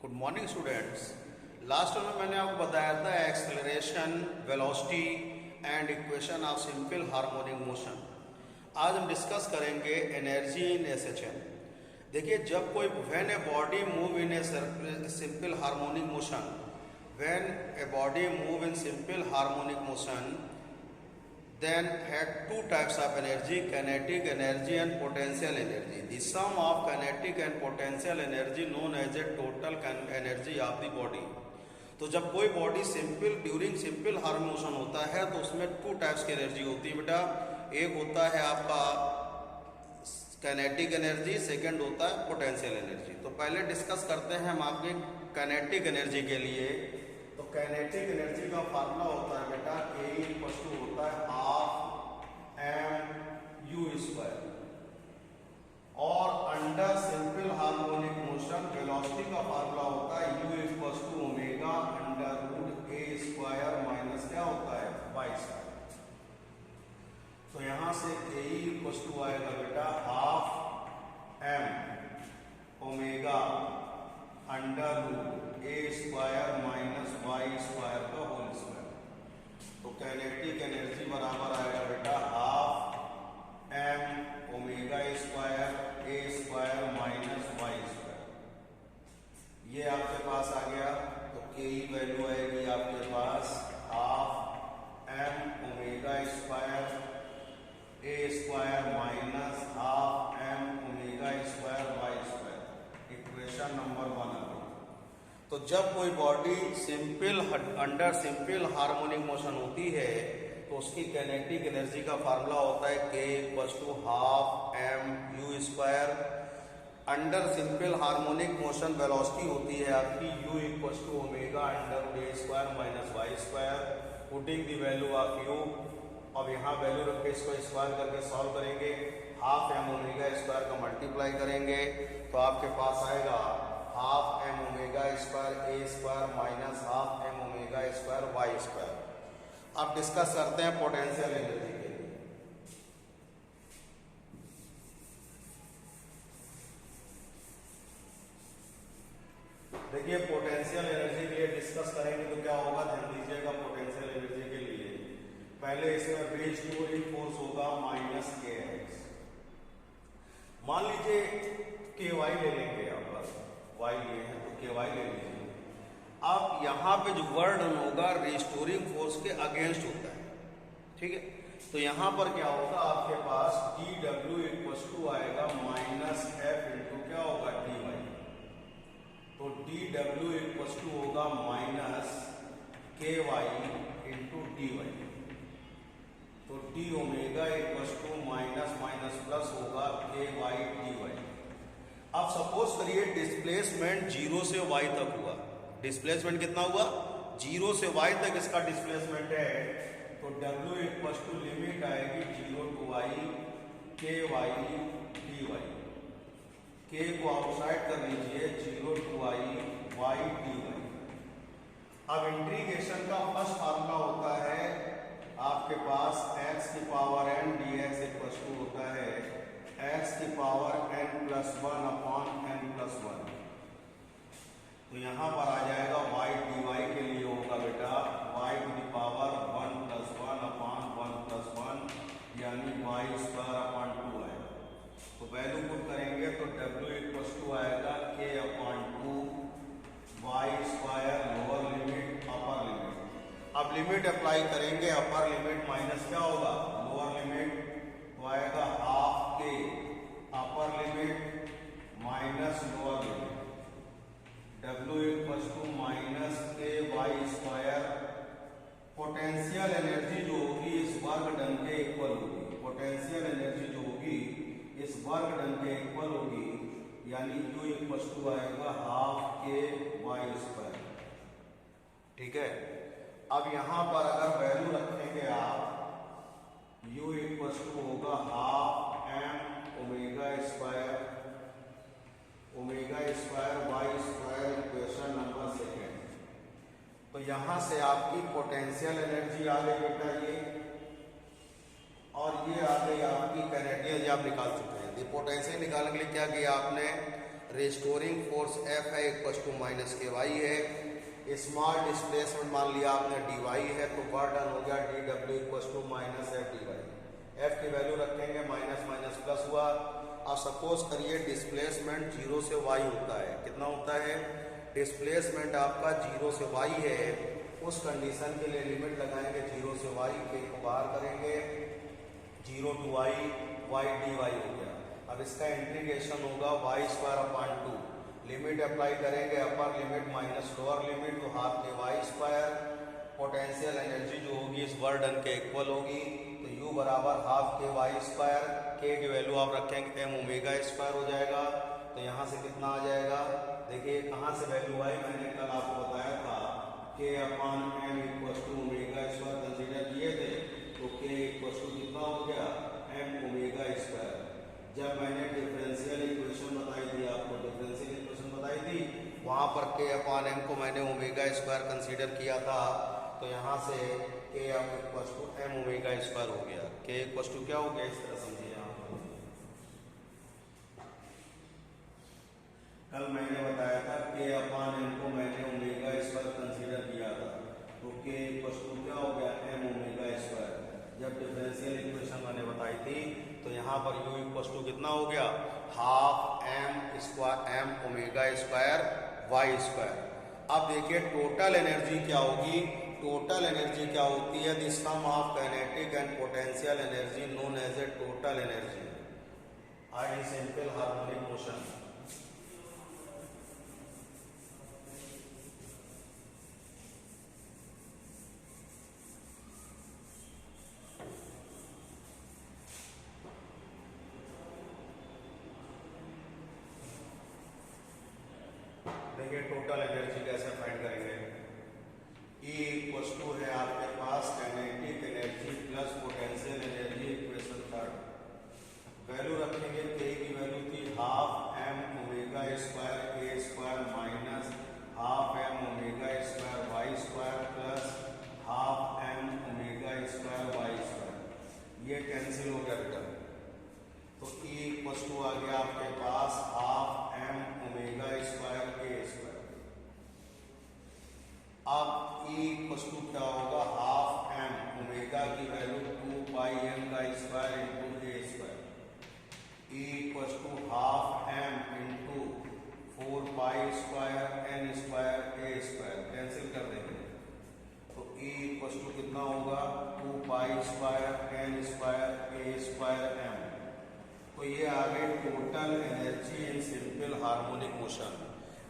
Good morning students. Last में मैंने आपको बताया था acceleration, velocity and equation of simple harmonic motion. आज हम डिस्कस करेंगे एनर्जी इन एसएचएम। देखिए, जब कोई when a body move in a simple harmonic motion, when a body move in simple harmonic motion, then had two types of energy, kinetic energy and potential energy. The sum of kinetic and potential energy known as a total energy of the body. तो जब कोई body during simple harmonic motion होता है तो उसमें two types की energy होती है बेटा। एक होता है आपका काइनेटिक एनर्जी, सेकंड होता है पोटेंशियल एनर्जी। तो पहले डिस्कस करते हैं हम आपके काइनेटिक एनर्जी के लिए। तो काइनेटिक एनर्जी का फार्मूला होता है बेटा के होता है हाफ एम यू स्क्वायर, और under simple harmonic motion velocity का फार्मूला होता है U equal to omega under root A square minus क्या होता है वाई स्क्वायर। तो यहां से के इक्वल टू आएगा बेटा half M omega under root A square minus Y square का होल स्क्वायर। तो काइनेटिक एनर्जी बराबर आएगा बेटा half M omega square A square minus Y square. ये आपके पास आ गया। तो के ई वैल्यू आएगी आपके पास half M omega square A square minus half M omega square Y square. Equation number 1 आ गई। तो जब कोई body under simple harmonic motion होती है तो उसकी काइनेटिक एनर्जी का फार्मूला होता है K equal to half M U square. Under simple harmonic motion velocity होती है आपकी U equal to omega under A square minus Y square. Putting the value of U, अब यहाँ वैल्यू रख के इसको स्क्वायर करके सॉल्व करेंगे। हाफ एम ओमेगा स्क्वायर का मल्टीप्लाई करेंगे तो आपके पास आएगा half M omega square A square minus half M omega square Y square. अब डिस्कस करते हैं पोटेंशियल एनर्जी के लिए। देखिए, पोटेंशियल एनर्जी के लिए डिस्कस करेंगे तो क्या होगा, ध्यान दीजिएगा। पोटेंशियल एनर्जी के लिए पहले इसमें रेस्टोरिंग फोर्स होगा माइनस के एक्स। मान लीजिए के वाई ले लेंगे, आप बस वाई लिए हैं तो के वाई ले लीजिए। अब यहाँ पे जो वर्ड होगा रिस्टोरिंग फोर्स के अगेंस्ट होता है, ठीक है। तो यहाँ पर क्या होगा, आपके पास डी डब्ल्यू इक्वल टू आएगा माइनस एफ इंटू क्या होगा डी वाई। तो डी डब्ल्यू इक्वल टू होगा minus K Y into D Y. तो D omega equal to minus minus plus होगा के वाई डी वाई। अब सपोज करिए displacement 0 से y तक हुआ। डिस्प्लेसमेंट कितना हुआ, 0 से y तक इसका डिस्प्लेसमेंट है। तो w इक्वल टू लिमिट आएगी 0 to y K Y D Y. K को आउटसाइड कर लीजिए 0 to y Y D Y. अब इंटीग्रेशन का फर्स्ट फार्मूला होता है आपके पास x की power n dx equal to होता है x की power n plus 1 upon n plus 1। तो यहां पर आ जाएगा y डी वाई के लिए होगा बेटा y to the power 1 plus 1 upon 1 plus 1 यानी y स्क्वायर अपॉन 2 आएगा। तो वैल्यू पुट करेंगे तो w इक्वल टू आएगा k upon 2 y square lower limit upper limit. अब लिमिट अप्लाई करेंगे, अपर लिमिट माइनस क्या होगा लोअर लिमिट, तो आएगा half K upper limit minus lower limit. W equal to minus K Y square. Potential energy जो होगी इस वर्ग डन के इक्वल होगी। पोटेंशियल एनर्जी जो होगी इस वर्ग डन के इक्वल होगी, यानी U इक्वल टू आएगा हाफ के वाई स्क्वायर, ठीक है। अब यहां पर अगर वैल्यू रखेंगे आप, U इक्वल टू होगा half M omega square Y square. Equation number 2। तो यहां से आपकी पोटेंशियल एनर्जी आ गई बेटा ये, और ये आ गई आपकी काइनेटिक एनर्जी। आप निकाल चुके हैं। ये पोटेंशियल निकालने के लिए क्या किया आपने, रिस्टोरिंग फोर्स F है equal to minus K Y है। स्मॉल डिस्प्लेसमेंट मान लिया आपने dy है, तो वर्क डन हो गया dw equal to minus F dy। F की वैल्यू रखेंगे, माइनस माइनस प्लस हुआ। अब सपोज करिए डिस्प्लेसमेंट 0 से y होता है, कितना होता है डिस्प्लेसमेंट आपका 0 से y है, उस कंडीशन के लिए लिमिट लगाएंगे 0 से y के को बाहर करेंगे 0 टू y, y dy हो गया। अब इसका इंटीग्रेशन होगा y square upon 2, limit apply करेंगे upper limit minus lower limit, तो हाफ के y स्क्वायर। पोटेंशियल एनर्जी जो होगी इस वर्क डन के इक्वल होगी, तो u बराबर हाफ के y स्क्वायर, k की वैल्यू आप रखेंगे m ओमेगा स्क्वायर हो जाएगा। तो यहाँ से कितना आ जाएगा, देखिए कहाँ से वैल्यू आई, मैंने कल आपको बताया था k अपॉन m equal to omega square consider किए थे, तो k इक्वल टू कितना हो गया m ओमेगा स्क्वायर। जब मैंने डिफरेंशियल इक्वेशन बताई थी आपको, डिफरेंशियल इक्वेशन बताई थी, वहाँ पर k अपॉन m को मैंने ओमेगा स्क्वायर कंसीडर किया था, तो यहाँ से k equal to m omega square हो गया। k इक्वल टू क्या हो गया, इस तरह समझिए यहाँ पर। कल मैंने बताया था k अपॉन m को मैंने ओमेगा स्क्वायर कंसीडर किया था, तो k इक्वल टू क्या हो गया m ओमेगा स्क्वायर। जब डिफरेंशियल इक्वेशन मैंने बताई थी, तो यहाँ पर u इक्वल टू कितना हो गया half m square m omega square y square. अब देखिए टोटल एनर्जी क्या होगी, टोटल एनर्जी क्या होती है, the sum of kinetic and potential energy known as a total energy in simple harmonic motion. देखिए टोटल एनर्जी कैसे फाइंड करेंगे, E इक्वल टू है आपके पास kinetic energy plus potential energy, equation third. Value रखेंगे, K की value थी half m omega square a square minus half m omega square y square plus half m omega square y square. ये cancel हो गया बेटा, तो E equal to आ गया आपके पास half m omega square a square. अब E इक्वल टू क्या होगा हाफ m ओमेगा की वैल्यू 2 पाई m का square into a square. E equal to half m into 4 pi square n square a square, cancel कर देंगे, तो E equal to कितना होगा 2 pi square n square a square m। तो ये आ गई total energy in simple harmonic motion.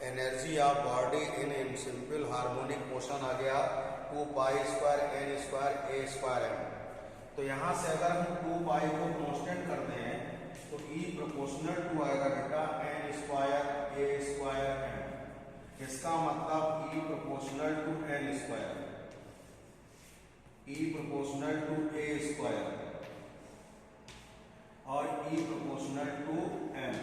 Energy of body in simple harmonic motion आ गया 2 pi square n square a square m। तो यहाँ से अगर हम 2 पाई को कांस्टेंट करते हैं, तो E प्रोपोर्शनल टू आएगा बेटा n square a square m। इसका मतलब E proportional to n square, E proportional to a square और E प्रोपोर्शनल टू m।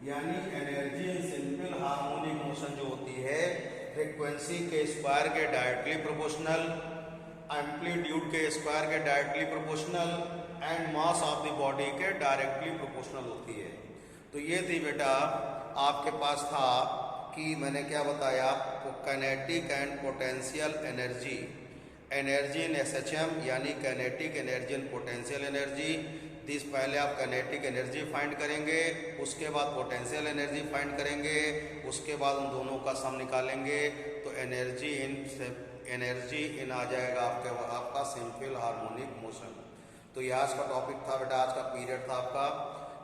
यानी energy in simple harmonic motion जो होती है फ्रीक्वेंसी के स्क्वायर के डायरेक्टली प्रोपोर्शनल, एम्पलीट्यूड के स्क्वायर के directly proportional and mass of the body के डायरेक्टली प्रोपोर्शनल होती है। तो ये थी बेटा आपके पास था कि मैंने क्या बताया आपको, kinetic and potential energy, energy in SHM यानी kinetic energy and potential energy. This पहले आप काइनेटिक एनर्जी फाइंड करेंगे, उसके बाद पोटेंशियल एनर्जी फाइंड करेंगे, उसके बाद उन दोनों का सम निकालेंगे, तो एनर्जी इन आ जाएगा आपका सिंपल हार्मोनिक मोशन। तो ये आज का टॉपिक था बेटा, आज का पीरियड था आपका,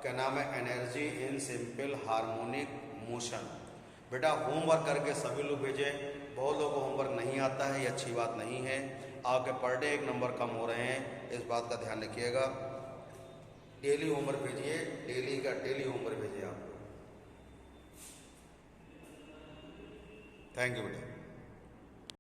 क्या नाम है, energy in simple harmonic motion. बेटा होमवर्क करके सभी लोग भेजें, बहुत लोगों को होमवर्क नहीं आता है, ये अच्छी बात नहीं है। आपके पर डे 1 नंबर कम हो रहे हैं, इस बात का ध्यान रखिएगा। डेली होमवर्क भेजिए, डेली होमवर्क भेजिए आप। थैंक यू बेटा।